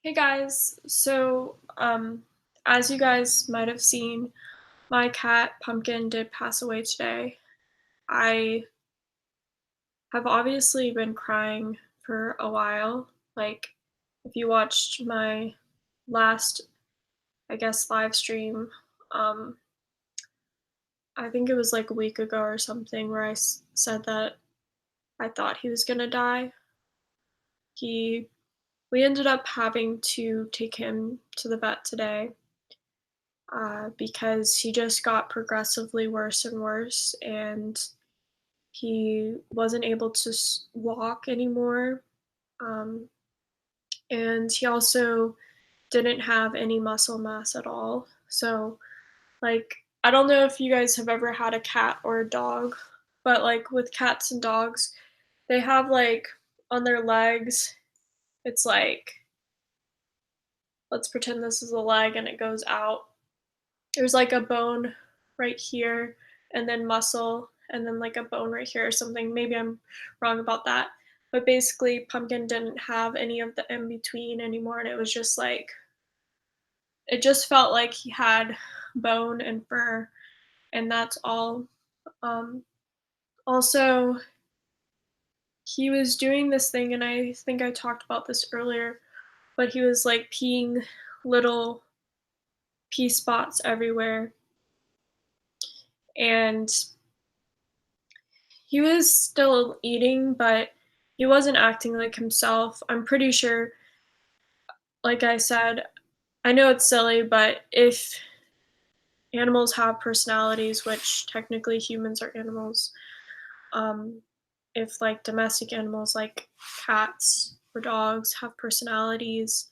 Hey guys, as you guys might have seen, my cat Pumpkin did pass away today. I have obviously been crying for a while. Like, if you watched my last, I guess, live stream, um, I think it was like a week ago or something, where I said that I thought he was gonna die. He, we ended up having to take him to the vet today because he just got progressively worse and worse, and he wasn't able to walk anymore. Um, and he also didn't have any muscle mass at all. So, like, I don't know if you guys have ever had a cat or a dog, but like with cats and dogs, they have like on their legs, it's like, let's pretend this is a leg and it goes out. There's like a bone right here and then muscle and then like a bone right here or something. Maybe I'm wrong about that. But basically, Pumpkin didn't have any of the in between anymore. And it was just like, it just felt like he had bone and fur, and that's all. Um, Also, he was doing this thing, and I think I talked about this earlier, but he was like peeing little pee spots everywhere. And he was still eating, but he wasn't acting like himself. I'm pretty sure, like I said, I know it's silly, but if animals have personalities, which technically humans are animals, um, if like domestic animals like cats or dogs have personalities,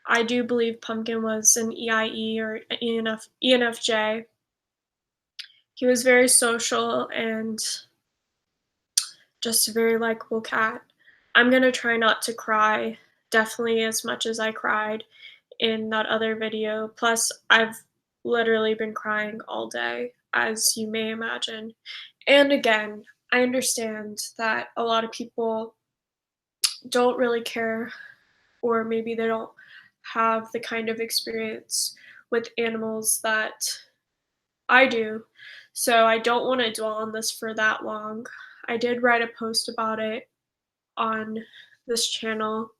I do believe Pumpkin was an EIE or ENFJ. He was very social and just a very likable cat. I'm gonna try not to cry, definitely as much as I cried in that other video. Plus, I've literally been crying all day, as you may imagine. And again, I understand that a lot of people don't really care, or maybe they don't have the kind of experience with animals that I do. So I don't want to dwell on this for that long. I did write a post about it on this channel.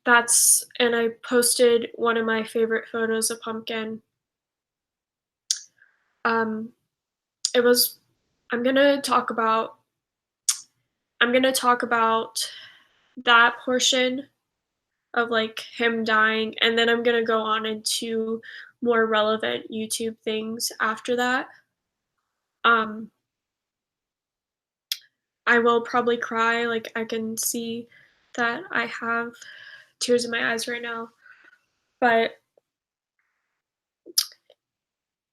And I posted one of my favorite photos of Pumpkin. Um, it was, I'm gonna talk about, I'm gonna talk about that portion of like him dying, and then I'm gonna go on into more relevant YouTube things after that. Um, I will probably cry, like I can see that I have tears in my eyes right now. But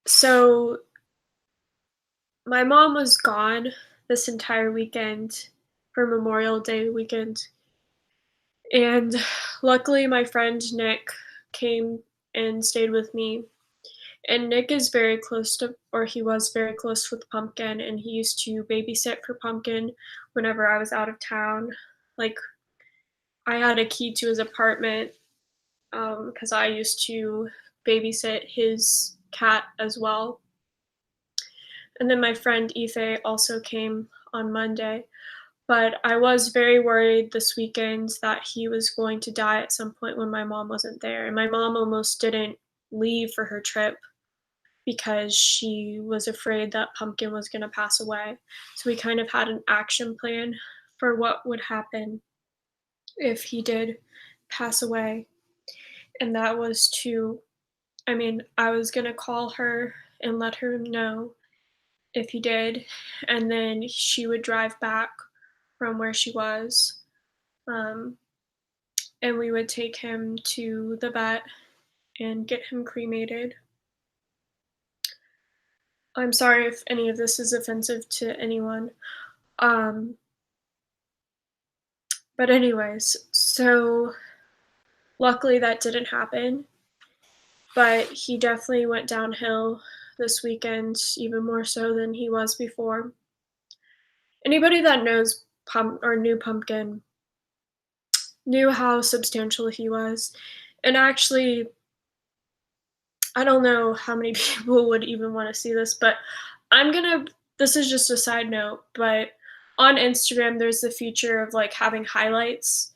so my mom was gone this entire weekend for Memorial Day weekend, and luckily my friend Nick came and stayed with me. And Nick is very close to, or he was very close with Pumpkin, and he used to babysit for Pumpkin whenever I was out of town. Like, I had a key to his apartment because I used to babysit his cat as well. And then my friend Ife also came on Monday. But I was very worried this weekend that he was going to die at some point when my mom wasn't there. And my mom almost didn't leave for her trip because she was afraid that Pumpkin was going to pass away. So we kind of had an action plan for what would happen if he did pass away. And that was to, I was going to call her and let her know if he did, and then she would drive back from where she was, um, and we would take him to the vet and get him cremated. I'm sorry if any of this is offensive to anyone. Um, but anyways, so luckily that didn't happen, but he definitely went downhill this weekend, even more so than he was before. Anybody that knows Pump or knew Pumpkin knew how substantial he was. And actually, I don't know how many people would even wanna see this, but I'm gonna this is just a side note, but on Instagram, there's the feature of, like, having highlights.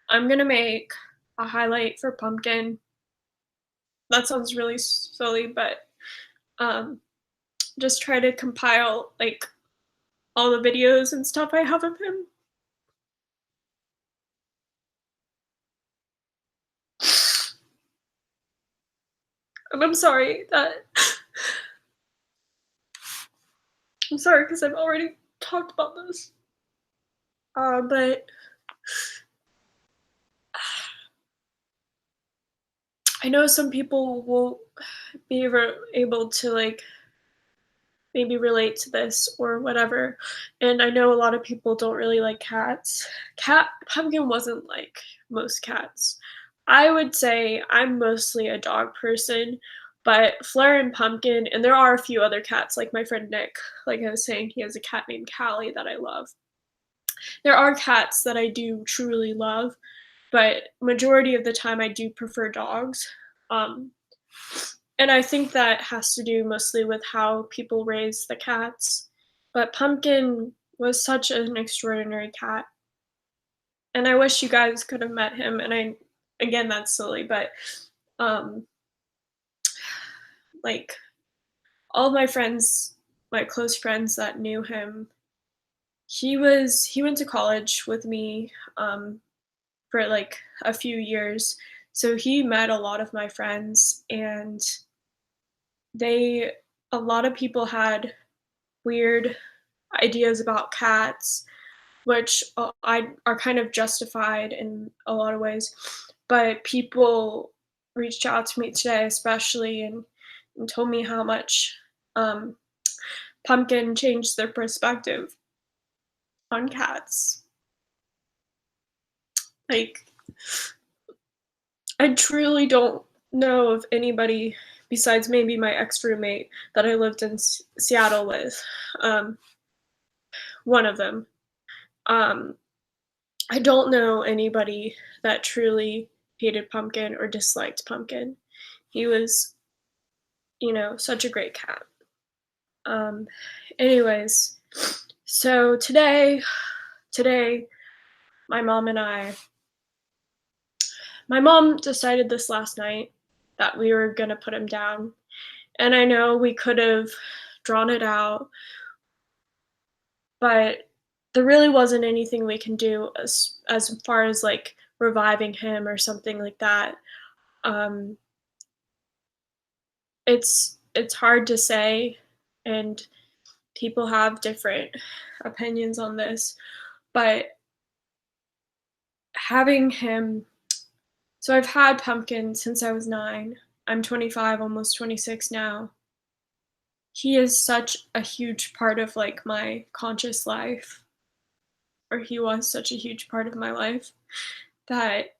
I'm gonna make a highlight for Pumpkin. That sounds really silly, but, um, just try to compile, like, all the videos and stuff I have of him. And I'm sorry that I'm sorry because 'cause I've already talked about this. But I know some people will be able to, like, maybe relate to this or whatever, and I know a lot of people don't really like cats. Pumpkin wasn't like most cats. I would say I'm mostly a dog person, but Fleur and Pumpkin and there are a few other cats, like my friend Nick, like I was saying, he has a cat named Callie that I love. There are cats that I do truly love, but majority of the time I do prefer dogs. Um, and I think that has to do mostly with how people raise the cats. But Pumpkin was such an extraordinary cat, and I wish you guys could have met him. And I, again, that's silly, but um, like all my friends, my close friends that knew him, he went to college with me for like a few years, so he met a lot of my friends, and they a lot of people had weird ideas about cats, which I are kind of justified in a lot of ways. But people reached out to me today, especially, and told me how much um, Pumpkin changed their perspective on cats. Like, I truly don't know of anybody besides maybe my ex roommate that I lived in Seattle with. Um, one of them. Um, I don't know anybody that truly hated Pumpkin or disliked Pumpkin. He was, such a great cat. Um, anyways, so today, my mom and I, my mom decided this last night that we were gonna put him down. And I know we could have drawn it out, but there really wasn't anything we can do as far as like reviving him or something like that. Um, it's hard to say, and people have different opinions on this, but having him so I've had Pumpkin since I was 9. I'm 25, almost 26 now. He is such a huge part of, like, my conscious life, or he was such a huge part of my life that,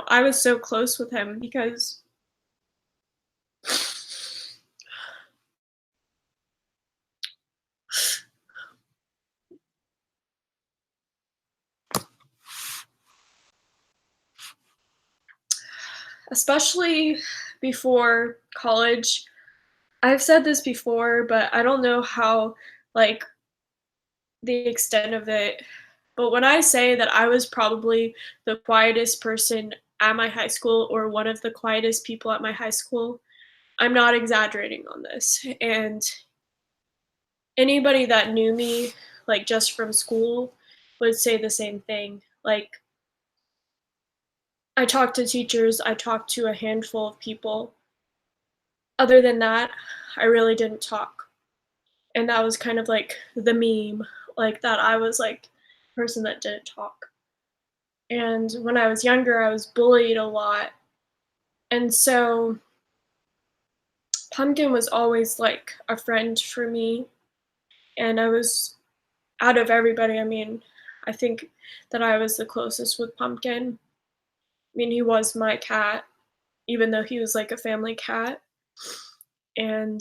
I was so close with him because especially before college. I've said this before, but I don't know how, like, the extent of it. But when I say that I was probably the quietest person at my high school or one of the quietest people at my high school, I'm not exaggerating on this. And anybody that knew me, like just from school, would say the same thing. Like, I talked to teachers, I talked to a handful of people. Other than that, I really didn't talk. And that was kind of like the meme, like that I was like the person that didn't talk. And when I was younger, I was bullied a lot. And so Pumpkin was always like a friend for me. And I was, out of everybody, I mean, I think that I was the closest with Pumpkin. I mean, he was my cat, even though he was like a family cat. And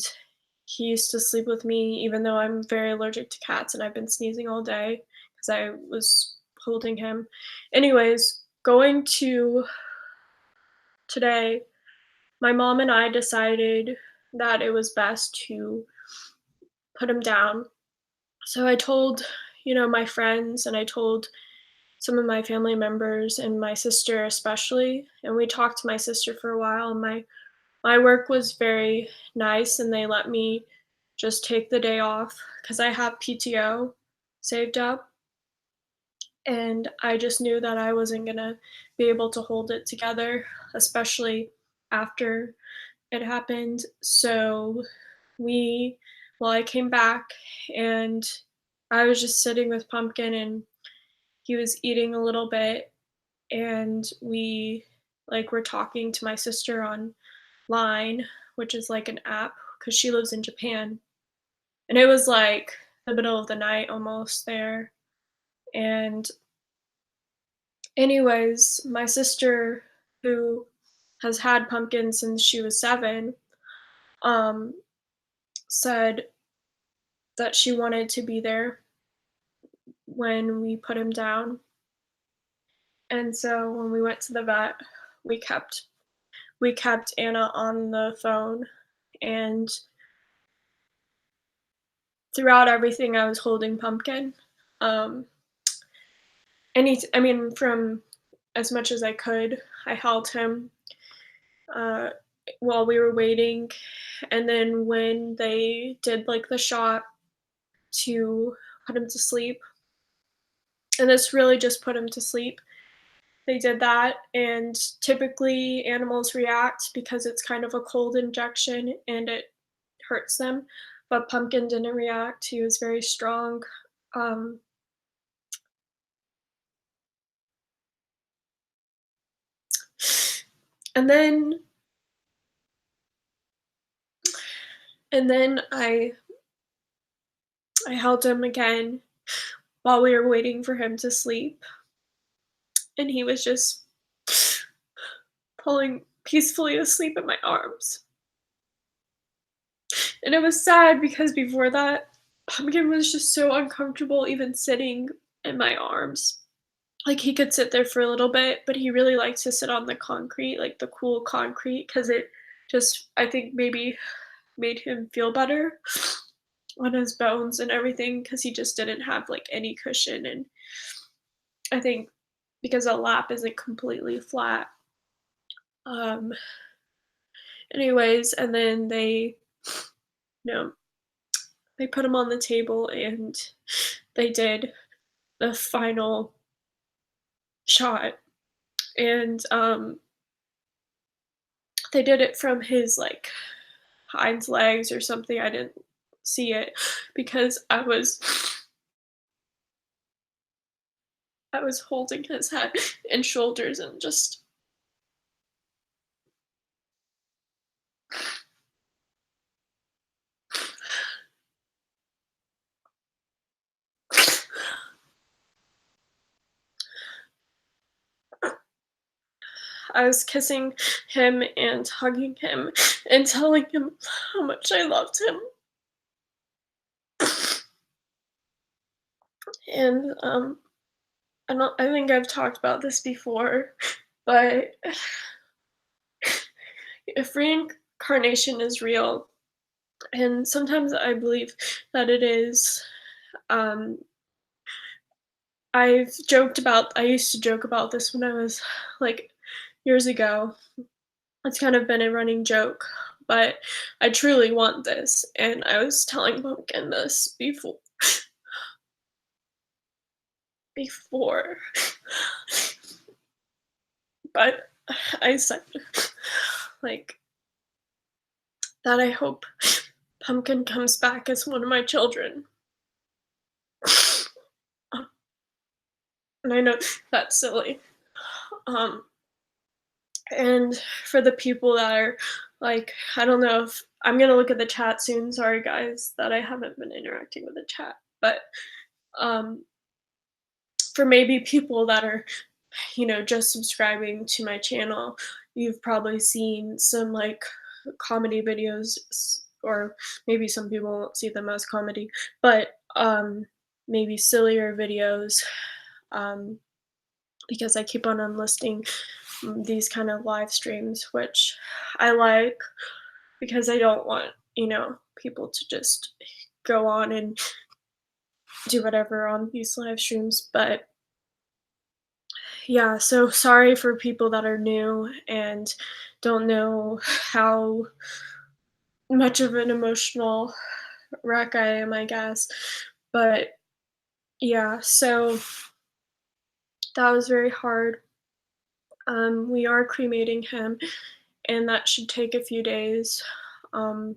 he used to sleep with me, even though I'm very allergic to cats and I've been sneezing all day because I was holding him. Anyways, going to today, my mom and I decided that it was best to put him down. So I told, my friends and I told some of my family members and my sister especially, and we talked to my sister for a while, and my work was very nice and they let me just take the day off cuz I have PTO saved up, and I just knew that I wasn't going to be able to hold it together, especially after it happened. So we well, I came back and I was just sitting with Pumpkin and he was eating a little bit, and we were talking to my sister online, which is like an app because she lives in Japan. And it was like the middle of the night almost there. And anyways, my sister, who has had Pumpkin since she was 7, um, said that she wanted to be there when we put him down. And so when we went to the vet, we kept we kept Anna on the phone, and throughout everything I was holding Pumpkin. Um I mean, from as much as I could, I held him uh while we were waiting. And then when they did like the shot to put him to sleep, and this really just put him to sleep. They did that, and typically animals react because it's kind of a cold injection and it hurts them, but Pumpkin didn't react. He was very strong. Um, and then I held him again while we were waiting for him to sleep, and he was just falling peacefully asleep in my arms. And it was sad because before that, Pumpkin was just so uncomfortable even sitting in my arms. Like, he could sit there for a little bit, but he really liked to sit on the concrete, like the cool concrete, because it just, I think, maybe made him feel better on his bones and everything, because he just didn't have like any cushion. And I think because a lap isn't completely flat. Um, anyways, and then you know, they put him on the table and they did the final shot. And they did it from his like hind legs or something. I didn't see it because I was holding his head and shoulders and just I was kissing him and hugging him and telling him how much I loved him. And I think I've talked about this before, but if reincarnation is real, and sometimes I believe that it is, um, I used to joke about this when I was like years ago. It's kind of been a running joke, but I truly want this. And I was telling Pumpkin this before, but I said like that I hope Pumpkin comes back as one of my children. And I know that's silly. Um, and for the people that are like, I don't know if I'm gonna look at the chat soon. Sorry, guys, that I haven't been interacting with the chat. But um, for maybe people that are, just subscribing to my channel, you've probably seen some like comedy videos, or maybe some people won't see them as comedy, but maybe sillier videos um, because I keep on unlisting these kind of live streams, which I like because I don't want, people to just go on and do whatever on these live streams. But yeah, so sorry for people that are new and don't know how much of an emotional wreck I am, I guess. But yeah, so that was very hard. We are cremating him, and that should take a few days. Um,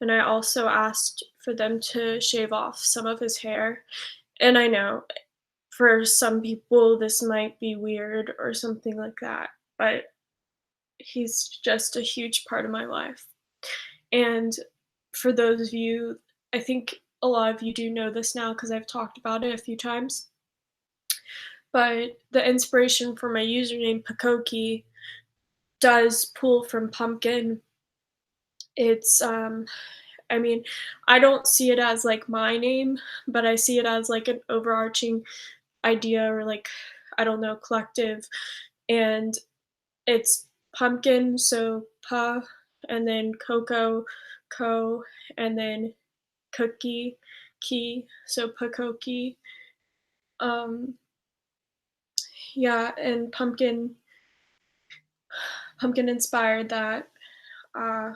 and I also asked for them to shave off some of his hair. And I know for some people this might be weird or something like that, but he's just a huge part of my life. And for those of you, I think a lot of you do know this now because I've talked about it a few times, but the inspiration for my username pucokie does pull from pumpkin. It's I mean, I don't see it as like my name, but I see it as like an overarching idea or like, I don't know, collective. And it's pumpkin, so pa, and then cocoa, co, and then cookie, key, so pukoki. Um, yeah, and pumpkin inspired that. Uh,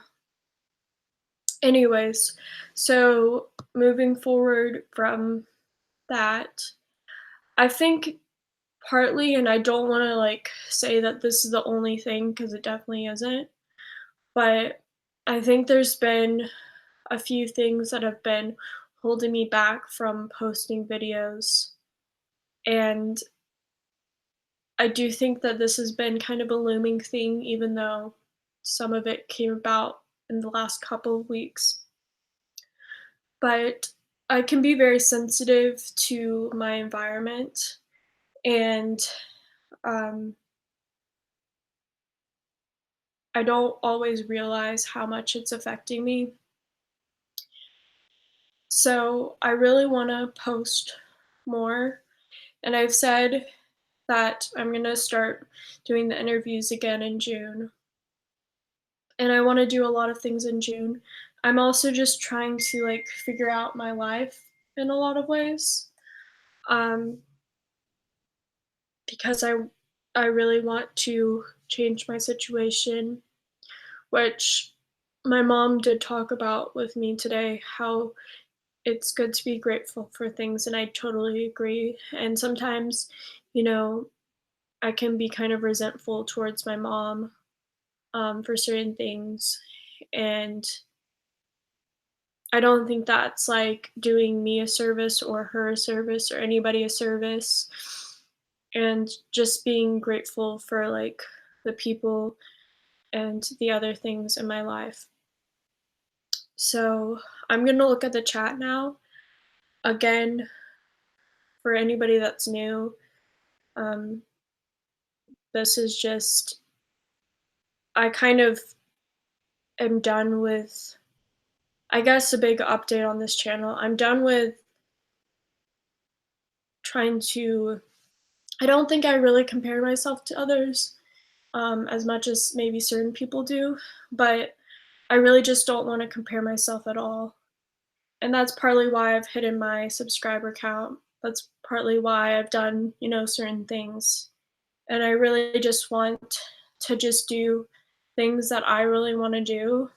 anyways, so moving forward from that, I think partly, and I don't want to like say that this is the only thing because it definitely isn't, but I think there's been a few things that have been holding me back from posting videos. And I do think that this has been kind of a looming thing, even though some of it came about in the last couple of weeks. But I can be very sensitive to my environment, and um, I don't always realize how much it's affecting me. So I really want to post more. And I've said that I'm going to start doing the interviews again in June. And I want to do a lot of things in June. I'm also just trying to like figure out my life in a lot of ways. Um, because I really want to change my situation, which my mom did talk about with me today, how it's good to be grateful for things, and I totally agree. And sometimes, you know, I can be kind of resentful towards my mom for certain things. And I don't think that's like doing me a service or her a service or anybody a service. And just being grateful for like the people and the other things in my life. So I'm going to look at the chat now. Again, for anybody that's new, um, this is just, I kind of am done with, I guess, a big update on this channel. I'm done with trying to, I don't think I really compare myself to others as much as maybe certain people do, but I really just don't want to compare myself at all. And that's partly why I've hidden my subscriber count. That's partly why I've done, certain things. And I really just want to just do things that I really want to do.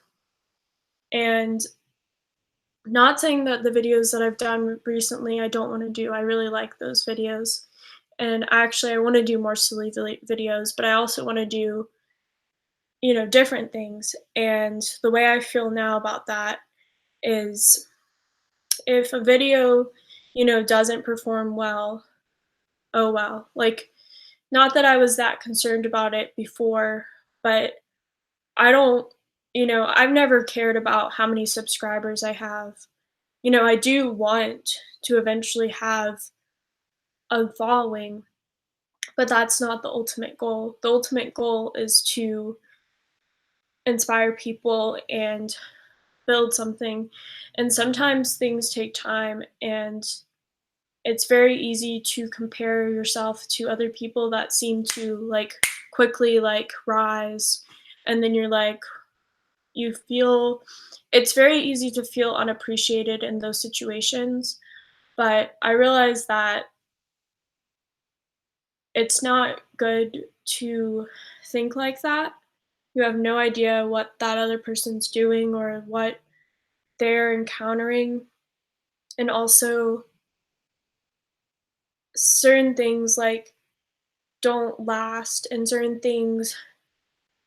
And not saying that the videos that I've done recently I don't want to do. I really like those videos. And actually I want to do more silly videos, but I also want to do, different things. And the way I feel now about that is if a video, doesn't perform well, oh well. Like, not that I was that concerned about it before, but I don't, I've never cared about how many subscribers I have. I do want to eventually have a following, but that's not the ultimate goal. The ultimate goal is to inspire people and build something. And sometimes things take time, and it's very easy to compare yourself to other people that seem to, like, quickly, like, rise, and then you're like you feel it's very easy to feel unappreciated in those situations, but I realize that it's not good to think like that. You have no idea what that other person's doing or what they're encountering, and also certain things, like, don't last, and certain things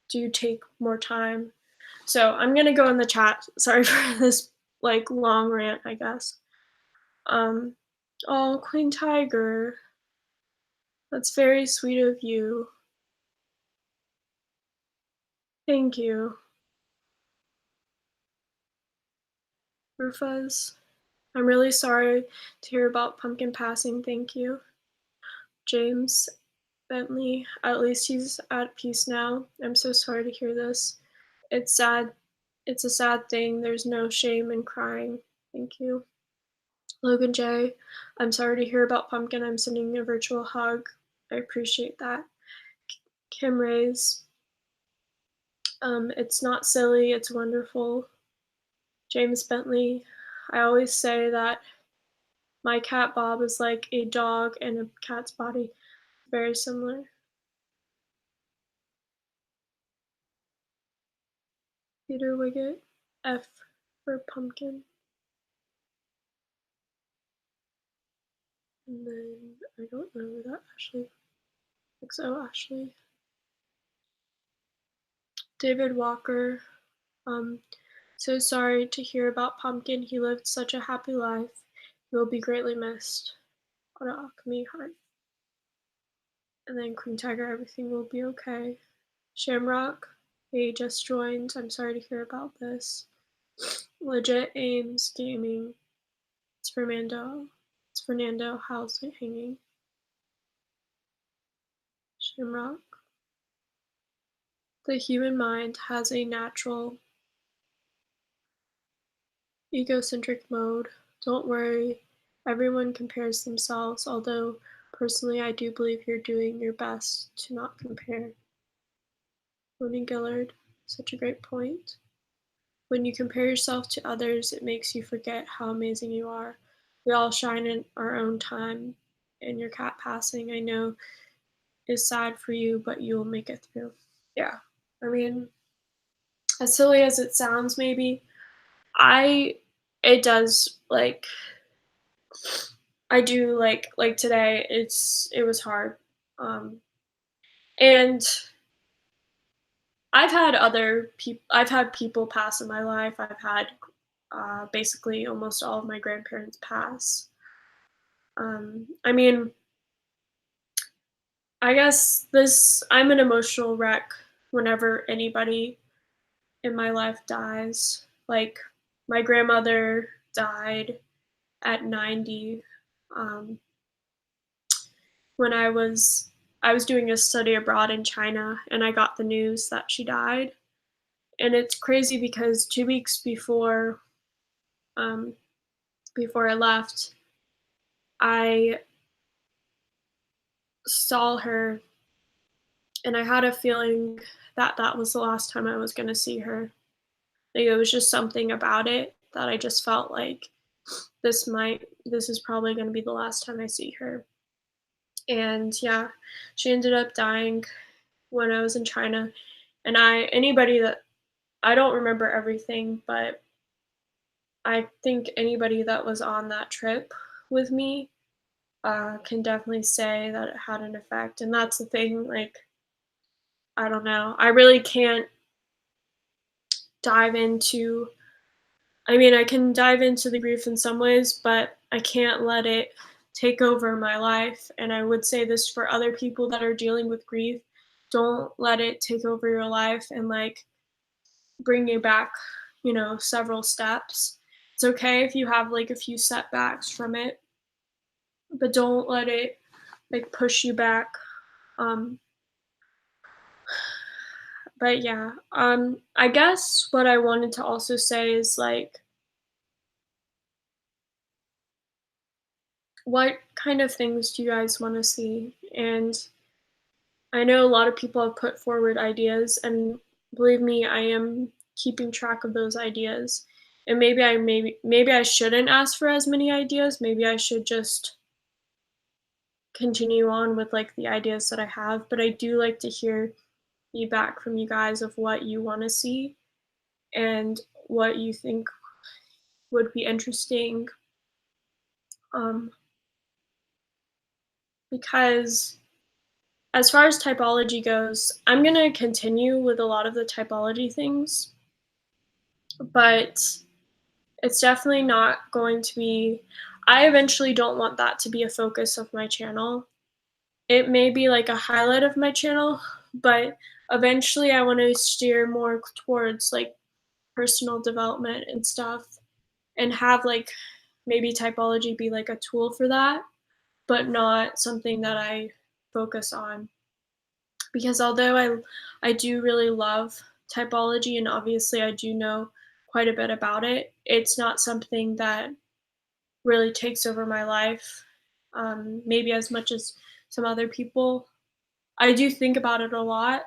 do take more time. So, I'm gonna go in the chat. Sorry for this, like, long rant, I guess. Um, oh, Queen Tiger, that's very sweet of you. Thank you. Rufus, I'm really sorry to hear about Pumpkin passing, thank you. James Bentley, at least he's at peace now. I'm so sorry to hear this. It's sad. It's a sad thing. There's no shame in crying. Thank you. Logan J, I'm sorry to hear about Pumpkin. I'm sending you a virtual hug. I appreciate that. Kim Rays, it's not silly, it's wonderful. James Bentley, I always say that my cat Bob is like a dog in a cat's body. Very similar. Peter Wiggett, F for pumpkin. And then I don't know that Ashley. XO Ashley. David Walker. Um, so sorry to hear about Pumpkin. He lived such a happy life. He will be greatly missed. Auto Alchemy Heart. And then Queen Tiger, everything will be okay. Shamrock, he just joined. I'm sorry to hear about this. Legit Ames Gaming. It's Fernando. It's Fernando. How's it hanging? Shamrock. The human mind has a natural egocentric mode. Don't worry, everyone compares themselves, although personally I do believe you're doing your best to not compare. Tony Gillard, such a great point. When you compare yourself to others, it makes you forget how amazing you are. We all shine in our own time, and your cat passing, I know, is sad for you, but you will make it through. Yeah. I mean, as silly as it sounds, maybe, I, it does, like, I do like today, it was hard. Um, and I've had people pass in my life. I've had basically almost all of my grandparents pass. I mean, I guess this I'm an emotional wreck whenever anybody in my life dies. Like my grandmother died at 90 um, when I was doing a study abroad in China and I got the news that she died. And it's crazy because 2 weeks um, before I left, I saw her and I had a feeling that that was the last time I was going to see her. Like, it was just something about it that I just felt like this is probably going to be the last time I see her. And yeah, she ended up dying when I was in China. And anybody that, I don't remember everything, but I think anybody that was on that trip with me can definitely say that it had an effect. And that's the thing, like, I don't know. I really can't dive into, I mean, I can dive into the grief in some ways, but I can't let it take over my life. And I would say this for other people that are dealing with grief. Don't let it take over your life and like bring you back, several steps. It's okay if you have like a few setbacks from it, but don't let it like push you back. Um, but yeah, I guess what I wanted to also say is like what kind of things do you guys wanna see? And I know a lot of people have put forward ideas, and believe me, I am keeping track of those ideas. And maybe I shouldn't ask for as many ideas, maybe I should just continue on with, like, the ideas that I have, but I do like to hear feedback from you guys of what you wanna see and what you think would be interesting, um, because as far as typology goes, I'm gonna continue with a lot of the typology things, but it's definitely not going to be I eventually don't want that to be a focus of my channel. It may be like a highlight of my channel, but eventually I wanna steer more towards, like, personal development and stuff and have, like, maybe typology be, like, a tool for that, but not something that I focus on. Because although I do really love typology and obviously I do know quite a bit about it, it's not something that really takes over my life, maybe as much as some other people. I do think about it a lot,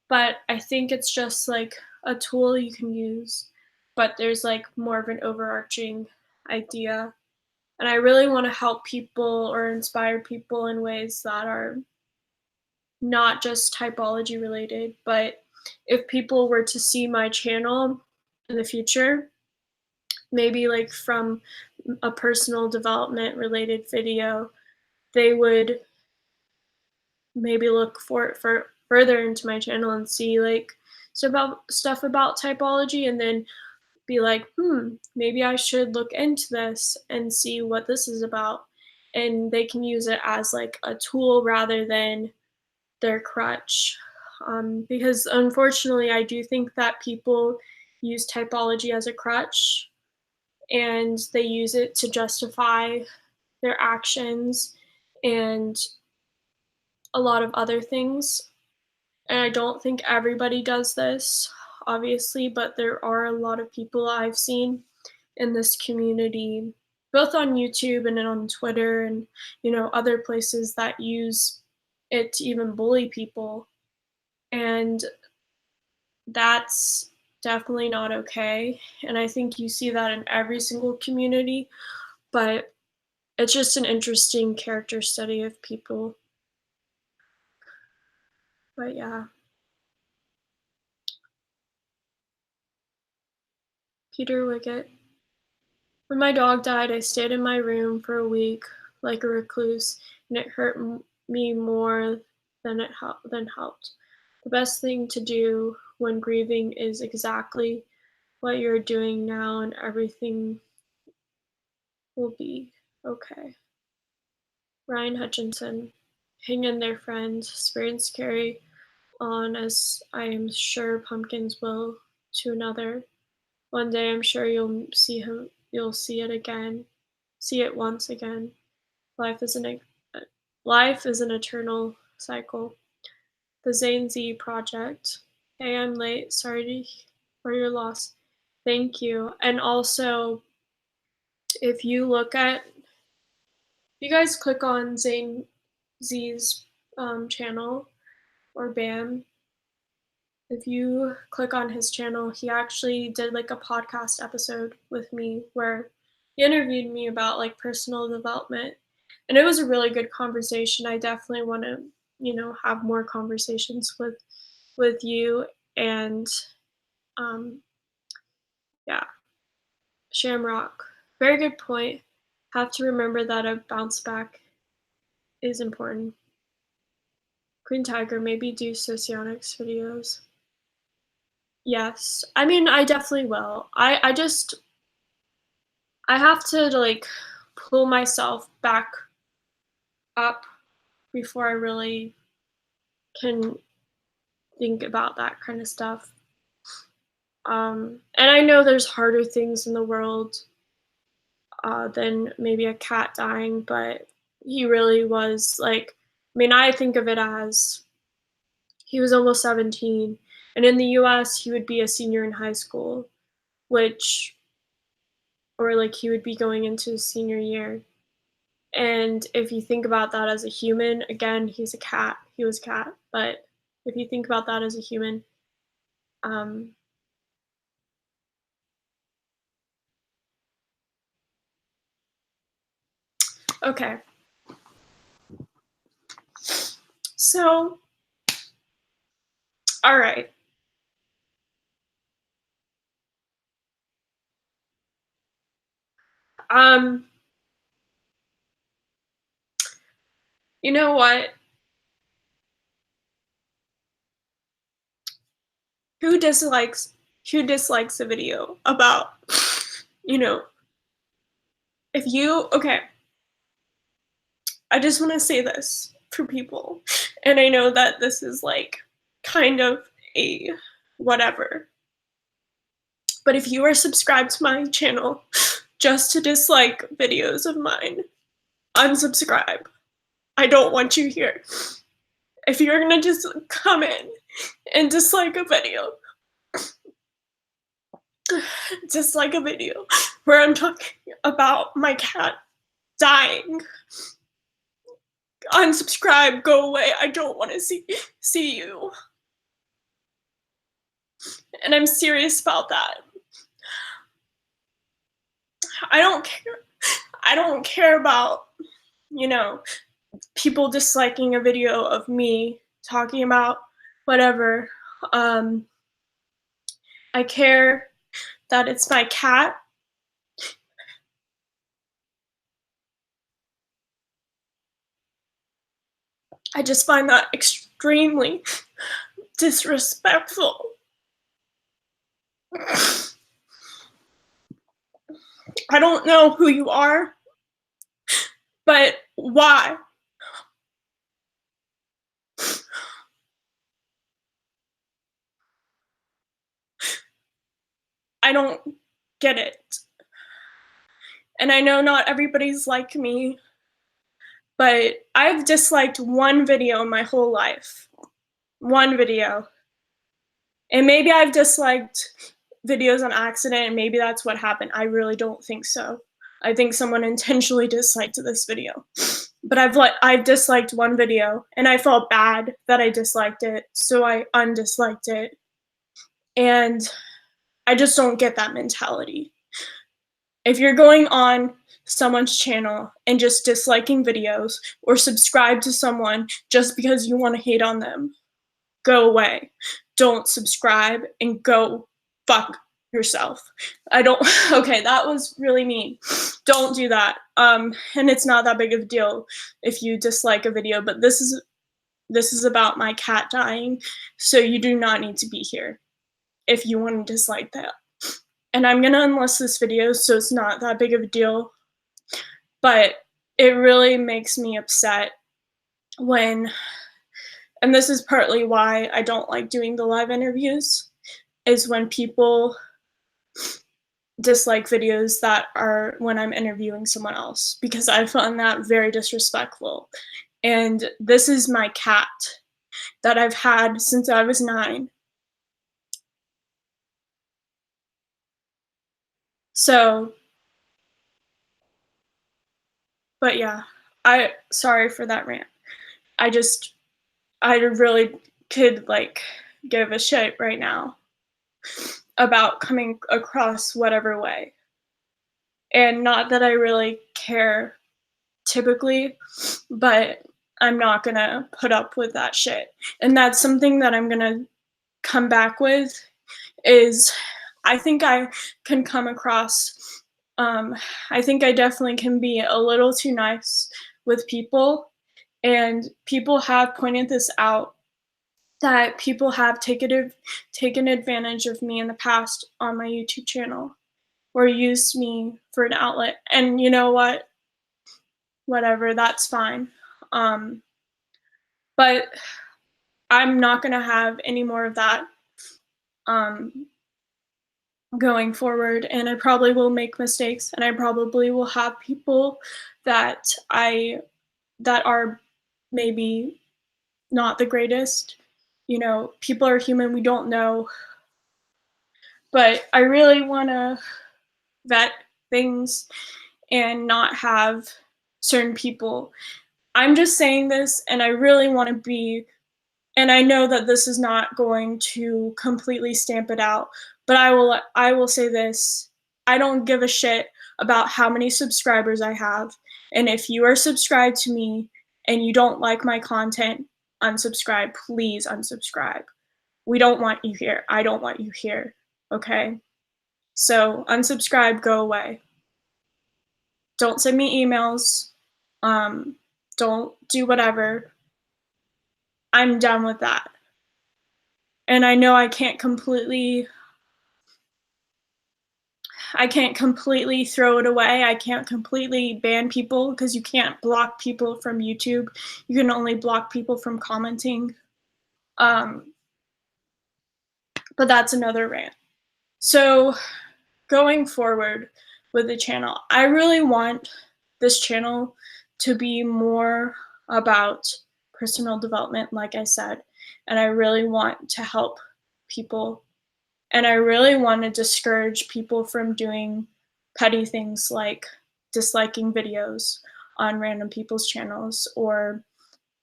but I think it's just like a tool you can use, but there's like more of an overarching idea. And I really want to help people or inspire people in ways that are not just typology related, but if people were to see my channel in the future, maybe like from a personal development related video, they would maybe look for it for further into my channel and see like stuff about typology and then be like, maybe I should look into this and see what this is about. And they can use it as like a tool rather than their crutch. Because unfortunately, I do think that people use typology as a crutch and they use it to justify their actions and a lot of other things. And I don't think everybody does this, obviously, but there are a lot of people I've seen in this community, both on YouTube and on Twitter and, other places that use it to even bully people. And that's definitely not okay. And I think you see that in every single community, but it's just an interesting character study of people. But yeah, Peter Wiggett. When my dog died, I stayed in my room for a week like a recluse, and it hurt me more than helped. The best thing to do when grieving is exactly what you're doing now, and everything will be okay. Ryan Hutchinson. Hang in there, friend. Spirits carry on as I am sure pumpkins will to another. One day I'm sure you'll see it again. See it once again. Life is an life is an eternal cycle. The Zane Z Project. Hey, I'm late. Sorry for your loss. Thank you. And also, if you look at, you guys click on Zane Z's channel or band, if you click on his channel, he actually did like a podcast episode with me where he interviewed me about like personal development. And it was a really good conversation. I definitely want to, have more conversations with you and um yeah, Shamrock. Very good point. Have to remember that a bounce back is important. Queen Tiger, maybe do socionics videos. Yes. I mean, I definitely will. I have to like pull myself back up before I really can think about that kind of stuff. And I know there's harder things in the world than maybe a cat dying, but he really was like, I mean, I think of it as he was almost 17, and in the US, he would be a senior in high school, which, or like he would be going into his senior year. And if you think about that as a human, again, he's a cat. He was a cat. But if you think about that as a human, um, okay. So, all right. Um, you know what? Who dislikes who dislikes a video about, you know, if you okay, I just want to say this for people. And I know that this is like kind of a whatever. But if you are subscribed to my channel just to dislike videos of mine, unsubscribe. I don't want you here. If you're gonna just come in and dislike a video, dislike a video where I'm talking about my cat dying, unsubscribe, go away. I don't want to see you. And I'm serious about that. I don't care. I don't care about, you know, people disliking a video of me talking about whatever. Um, I care that it's my cat. I just find that extremely disrespectful. I don't know who you are, but why? I don't get it. And I know not everybody's like me, but I've disliked one video my whole life. One video. And maybe I've disliked videos on accident, and maybe that's what happened. I really don't think so. I think someone intentionally disliked this video. But I've disliked one video, and I felt bad that I disliked it, so I undisliked it. And I just don't get that mentality. If you're going on someone's channel and just disliking videos or subscribe to someone just because you want to hate on them, go away. Don't subscribe and go fuck yourself. I don't okay, that was really mean. Don't do that. And it's not that big of a deal if you dislike a video, but this is about my cat dying, so you do not need to be here if you want to dislike that. And I'm gonna unlist this video, so it's not that big of a deal, but it really makes me upset when, and this is partly why I don't like doing the live interviews, is when people dislike videos that are when I'm interviewing someone else, because I find that very disrespectful. And this is my cat that I've had since I was 9. So, but yeah, I sorry for that rant. I just I really could like give a shit right now about coming across whatever way. And not that I really care typically, but I'm not gonna put up with that shit. And that's something that I'm gonna come back with is I think I can come across I think I definitely can be a little too nice with people, and people have pointed this out that people have taken advantage of me in the past on my YouTube channel or used me for an outlet. And you know what? Whatever, that's fine. Um, but I'm not gonna have any more of that um, going forward, and I probably will make mistakes, and I probably will have people that I that are maybe not the greatest. You know, people are human, we don't know, but I really want to vet things and not have certain people. I'm just saying this, and I really want to be, and I know that this is not going to completely stamp it out, but I will say this. I don't give a shit about how many subscribers I have. And if you are subscribed to me and you don't like my content, unsubscribe. Please unsubscribe. We don't want you here. I don't want you here. Okay? So unsubscribe, go away. Don't send me emails. Um, don't do whatever. I'm done with that. And I know I can't completely throw it away. I can't completely ban people because you can't block people from YouTube. You can only block people from commenting. Um, but that's another rant. So, going forward with the channel, I really want this channel to be more about personal development, like I said, and I really want to help people. And I really want to discourage people from doing petty things like disliking videos on random people's channels or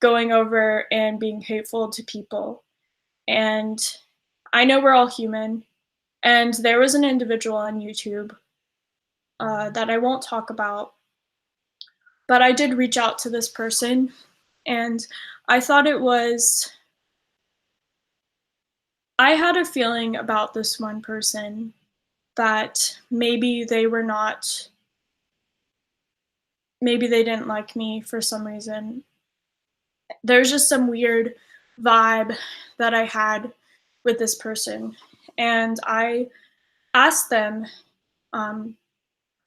going over and being hateful to people. And I know we're all human. And there was an individual on YouTube that I won't talk about, but I did reach out to this person. And I thought it was, I had a feeling about this one person that maybe they didn't like me for some reason. There's just some weird vibe that I had with this person. And I asked them um,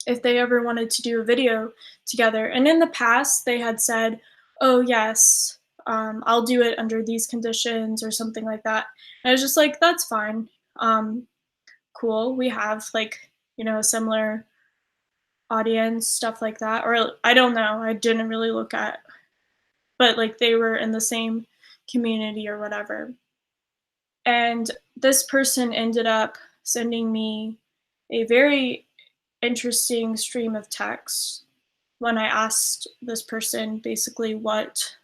if they ever wanted to do a video together. And in the past, they had said, oh, yes, I'll do it under these conditions or something like that. And I was just like, that's fine. Um, cool. We have a similar audience, stuff like that. Or I don't know. I didn't really look at, but like they were in the same community or whatever. And this person ended up sending me a very interesting stream of texts when I asked this person basically what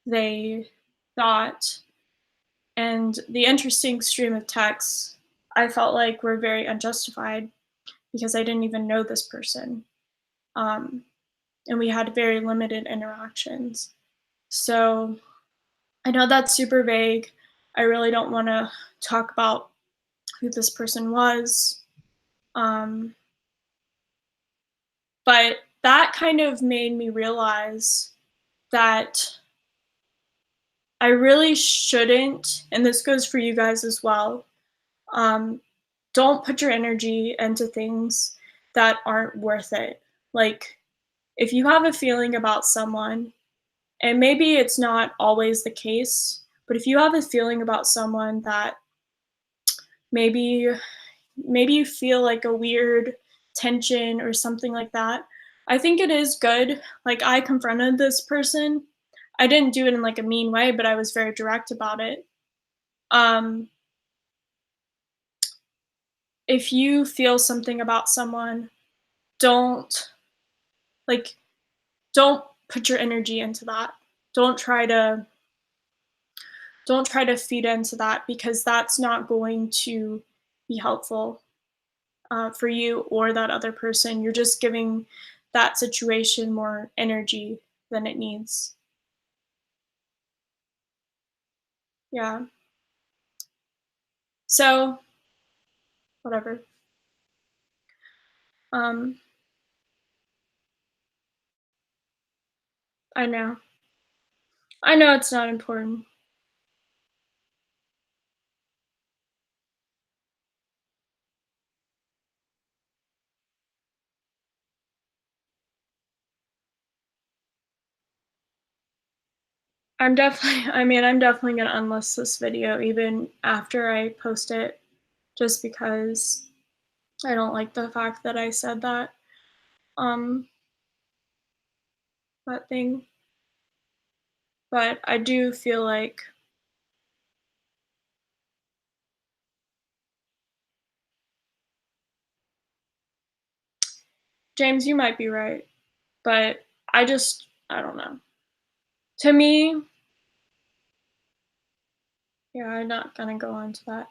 they thought. And the interesting stream of texts I felt like were very unjustified because I didn't even know this person. Um, and we had very limited interactions. So I know that's super vague. I really don't want to talk about who this person was. Um, but that kind of made me realize that I really shouldn't, and this goes for you guys as well, um, don't put your energy into things that aren't worth it. Like, if you have a feeling about someone, and maybe it's not always the case, but if you have a feeling about someone that maybe maybe you feel like a weird tension or something like that, I think it is good. Like, I confronted this person. I didn't do it in like a mean way, but I was very direct about it. Um, if you feel something about someone, don't like don't put your energy into that. Don't try to don't try to feed into that because that's not going to be helpful for you or that other person. You're just giving that situation more energy than it needs. Yeah. So, whatever. Um, I know. I know it's not important. I'm definitely gonna unlist this video even after I post it, just because I don't like the fact that I said um, that thing. But I do feel like, James, you might be right, but I don't know. To me, yeah, I'm not gonna go into that.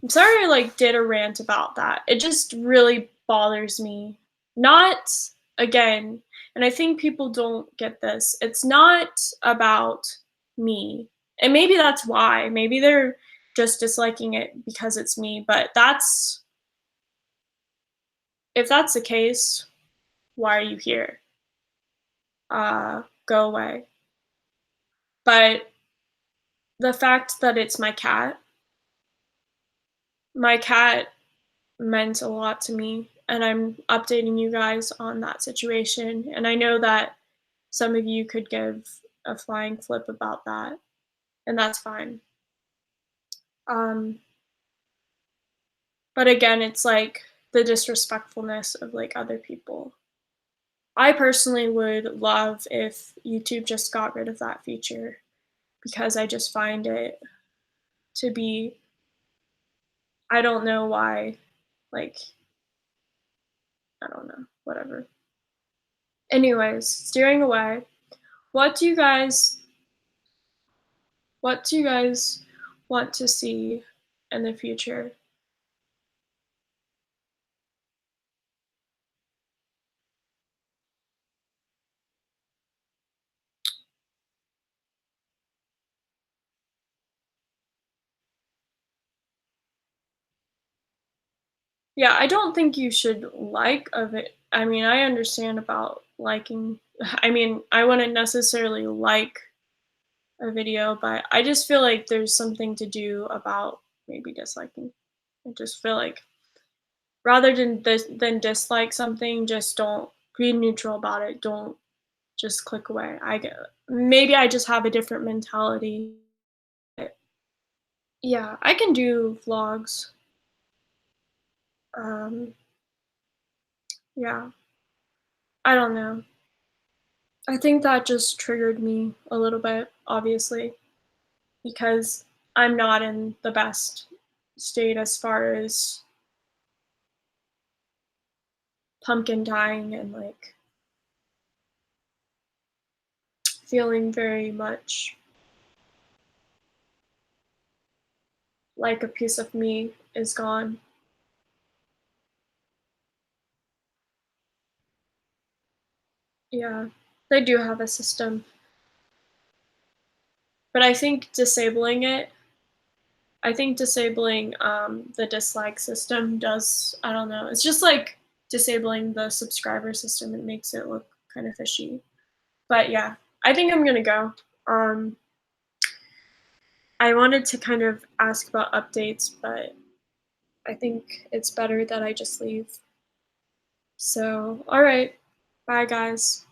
I'm sorry I, like, did a rant about that. It just really bothers me. Not again, and I think people don't get this. It's not about me, and maybe that's why. Maybe they're just disliking it because it's me, but that's if that's the case, why are you here? Go away. But the fact that it's my cat meant a lot to me, and I'm updating you guys on that situation, and I know that some of you could give a flying flip about that, and that's fine. Um, but again, it's like the disrespectfulness of, like, other people. I personally would love if YouTube just got rid of that feature because I just find it to be I don't know why, like, I don't know, whatever. Anyways, steering away, what do you guys what do you guys want to see in the future? Yeah, I don't think you should like of it. I mean, I understand about liking I mean, I wouldn't necessarily like a video, but I just feel like there's something to do about maybe disliking. I just feel like rather than dislike something, just don't be neutral about it. Don't just click away. I get maybe I just have a different mentality. Yeah, I can do vlogs. Um, yeah, I don't know. I think that just triggered me a little bit, obviously, because I'm not in the best state as far as pumpkin dying and like feeling very much like a piece of me is gone. Yeah, they do have a system, but I think disabling the dislike system does, I don't know, it's just like disabling the subscriber system. It makes it look kind of fishy. But yeah, I think I'm gonna go. Um, I wanted to kind of ask about updates, but I think it's better that I just leave. So, all right. Bye, guys.